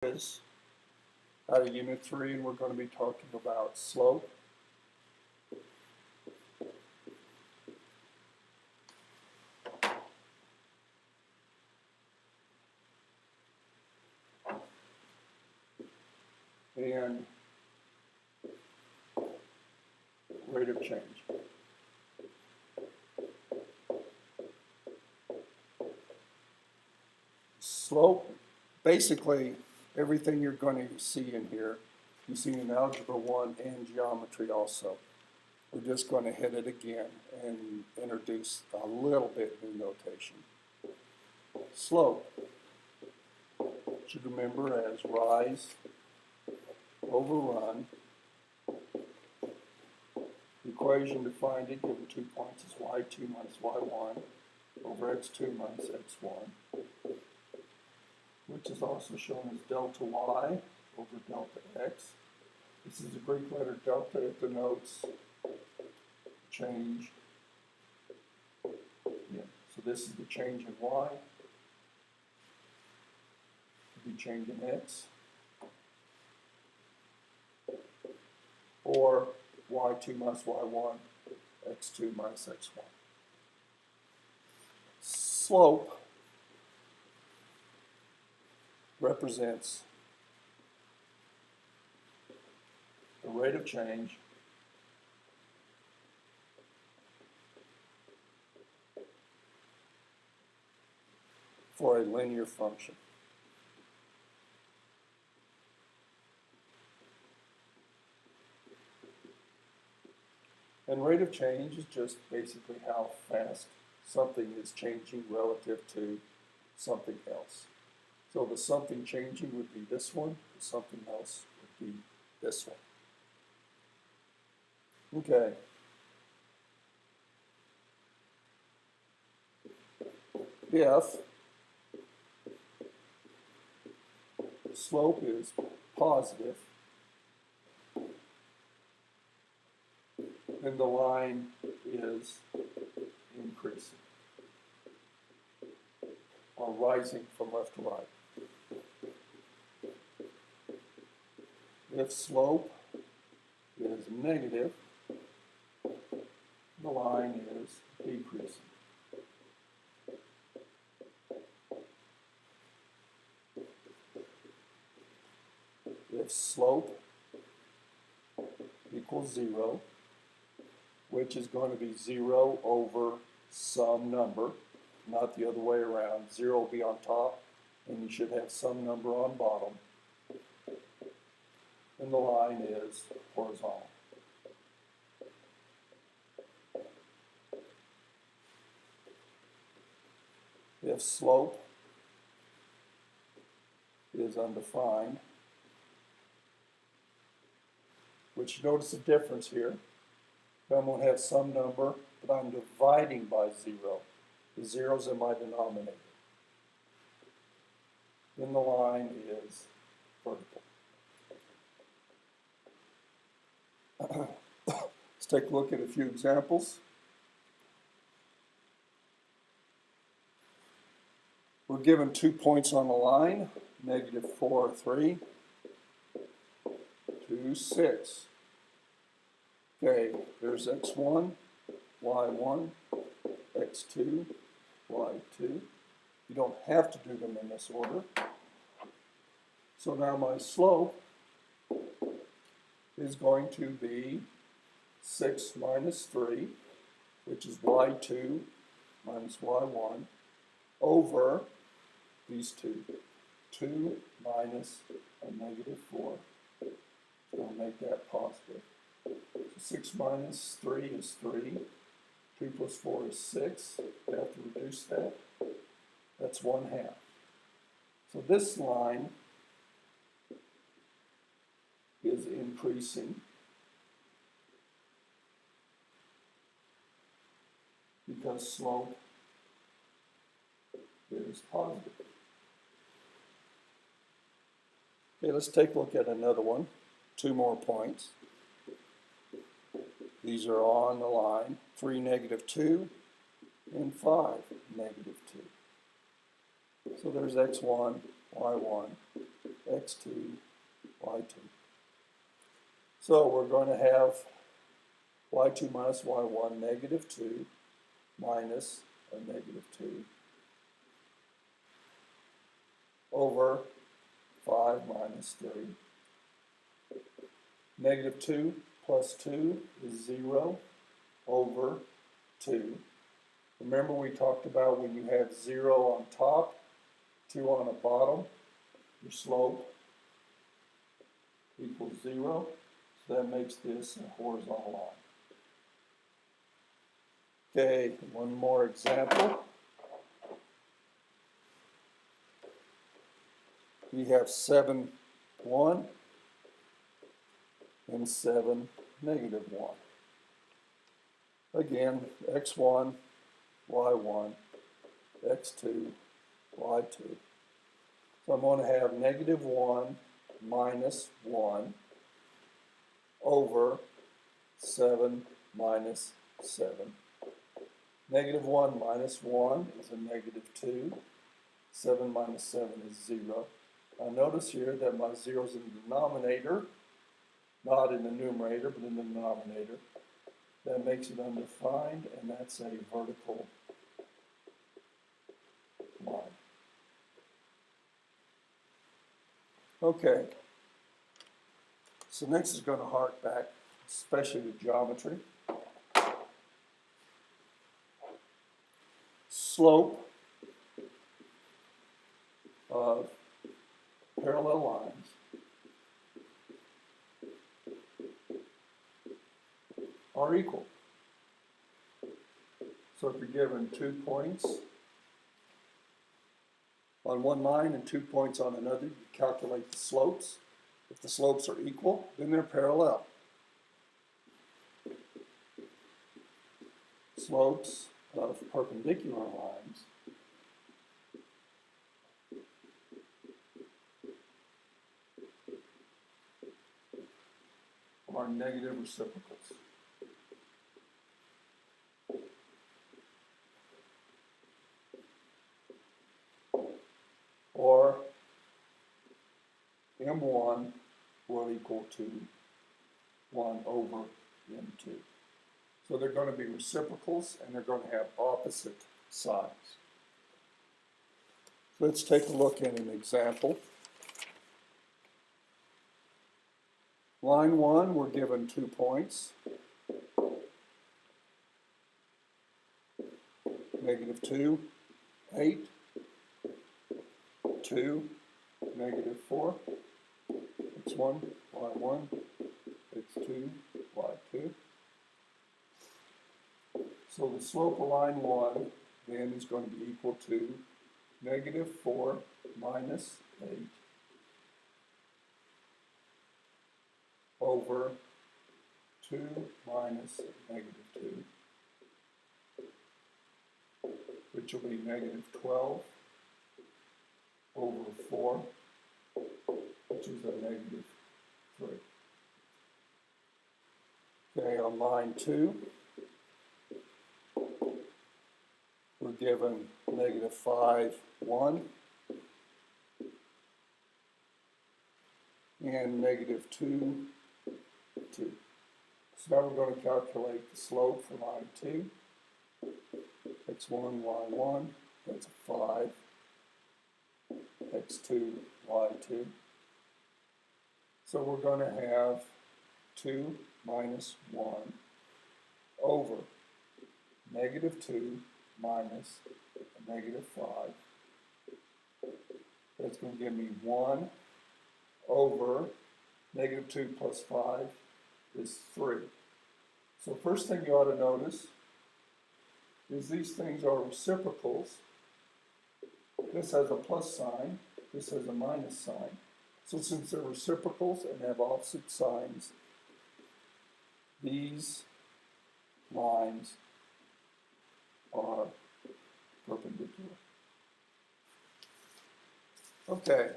is out of Unit 3, and we're going to be talking about slope. And rate of change. Slope, basically everything you're going to see in here, you see in Algebra 1 and Geometry also. We're just going to hit it again and introduce a little bit new notation. Slope, should remember as rise over run. The equation to find it, given 2 points, is y2 minus y1 over x2 minus x1, which is also shown as delta y over delta x. This is the Greek letter delta. It denotes change. Yeah. So this is the change in y. The change in x. Or y2 minus y1, x2 minus x1. Slope represents the rate of change for a linear function. And rate of change is just basically how fast something is changing relative to something else. So the something changing would be this one, the something else would be this one. Okay. If slope is positive, then the line is increasing or rising from left to right. If slope is negative, the line is decreasing. If slope equals 0, which is going to be 0 over some number, not the other way around. 0 will be on top, and you should have some number on bottom. And the line is horizontal. If slope is undefined, which notice the difference here. I'm going to have some number, but I'm dividing by 0. The zero's in my denominator. Then the line is vertical. Let's take a look at a few examples. We're given 2 points on the line, -4, 3, 2, 6. Okay, there's x1, y1, x2, y2. You don't have to do them in this order. So now my slope is going to be 6 minus 3, which is y2 minus y1, over these two. 2 minus a -4. So I'll make that positive. 6 minus 3 is 3. 2 plus 4 is 6. We have to reduce that. That's 1/2. So this line is increasing because slope is positive. Okay, let's take a look at another one. 2 more points. These are on the line, 3, -2, and 5, -2. So there's x1, y1, x2, y2. So we're going to have y2 minus y1, negative 2 minus a negative 2 over 5 minus 3. Negative 2 plus 2 is 0 over 2. Remember we talked about when you have 0 on top, 2 on the bottom, your slope equals 0. So that makes this a horizontal line. Okay, one more example. We have 7, 1 and 7, negative 1. Again, x1, y1, x2, y2. So I'm going to have negative 1 minus 1 over 7 minus 7. Negative 1 minus 1 is a negative 2. 7 minus 7 is 0. Now notice here that my 0 is in the denominator, not in the numerator, but in the denominator. That makes it undefined, and that's a vertical line. Okay, so next is going to hark back, especially to geometry. Slope of parallel lines are equal. So if you're given 2 points on one line and 2 points on another, you calculate the slopes. If the slopes are equal, then they're parallel. Slopes of perpendicular lines are negative reciprocals. Or M1 will equal to 1 over M2. So they're going to be reciprocals and they're going to have opposite sides. Let's take a look at an example. Line 1, we're given 2 points. Negative 2, 8. 2, negative 4, x1, y1, x2, y2. So the slope of line 1 then is going to be equal to negative 4 minus 8 over 2 minus negative 2, which will be negative 12 over 4, which is a negative 3. Okay, on line 2, we're given negative 5, 1, and negative 2, 2. So now we're going to calculate the slope for line 2. x1, y1, that's a 5. x2, y2. So we're going to have 2 minus 1 over negative 2 minus negative 5. That's going to give me 1 over negative 2 plus 5 is 3. So first thing you ought to notice is these things are reciprocals. This has a plus sign, this has a minus sign. So since they're reciprocals and have opposite signs, these lines are perpendicular. Okay,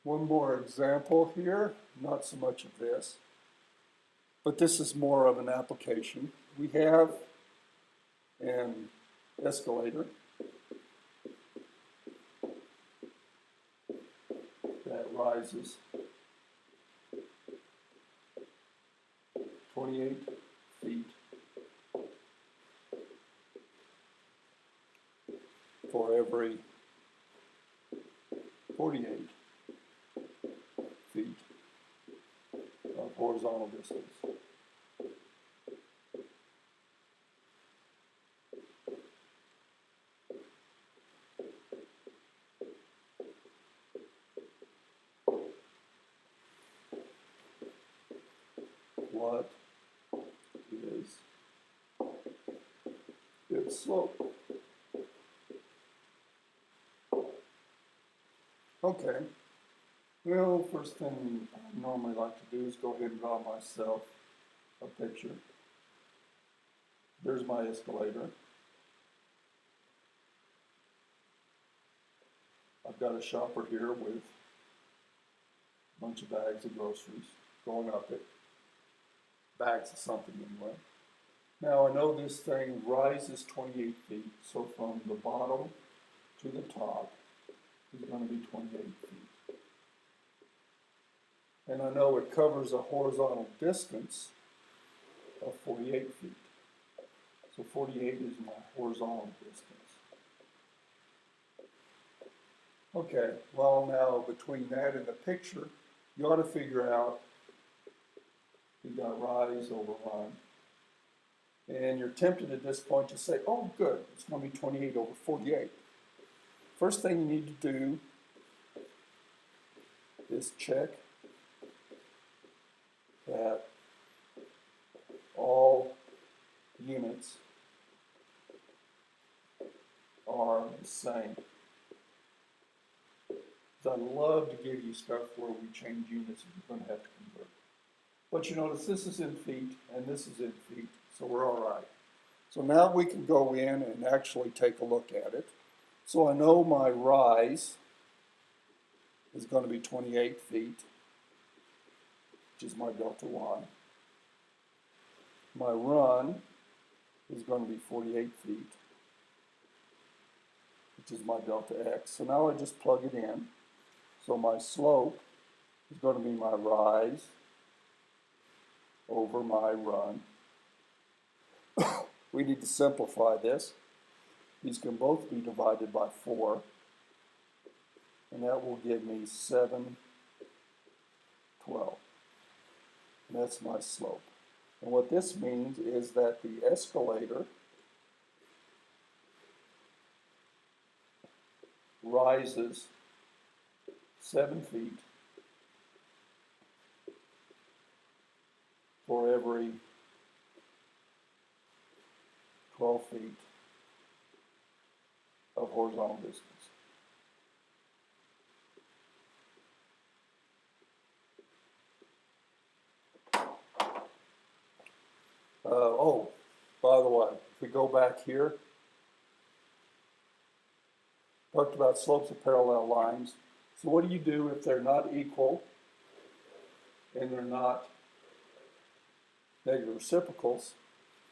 one more example here, not so much of this, but this is more of an application. We have an escalator. rises 28 feet for every 48 feet of horizontal distance. What is its slope? Okay, well, first thing I normally like to do is go ahead and draw myself a picture. There's my escalator. I've got a shopper here with a bunch of bags of groceries going up it. Bags of something anyway. Now I know this thing rises 28 feet, so from the bottom to the top is going to be 28 feet. And I know it covers a horizontal distance of 48 feet. So 48 is my horizontal distance. Okay, well now between that and the picture, you ought to figure out you got rise over run. And you're tempted at this point to say, oh good, it's going to be 28 over 48. First thing you need to do is check that all units are the same. I love to give you stuff where we change units and you're going to have to convert. But you notice this is in feet and this is in feet, so we're all right. So now we can go in and actually take a look at it. So I know my rise is going to be 28 feet, which is my delta y. My run is going to be 48 feet, which is my delta x. So now I just plug it in. So my slope is going to be my rise over my run. We need to simplify this. These can both be divided by 4, and that will give me 7/12. And that's my slope. And what this means is that the escalator rises 7 feet for every 12 feet of horizontal distance. Oh, by the way, if we go back here, talked about slopes of parallel lines. So what do you do if they're not equal and they're not negative reciprocals?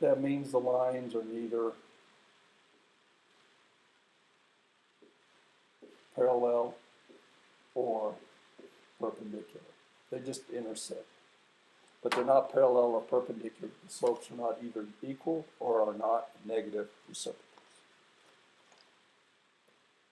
That means the lines are neither parallel or perpendicular. They just intersect. But they're not parallel or perpendicular. The slopes are not either equal or are not negative reciprocal.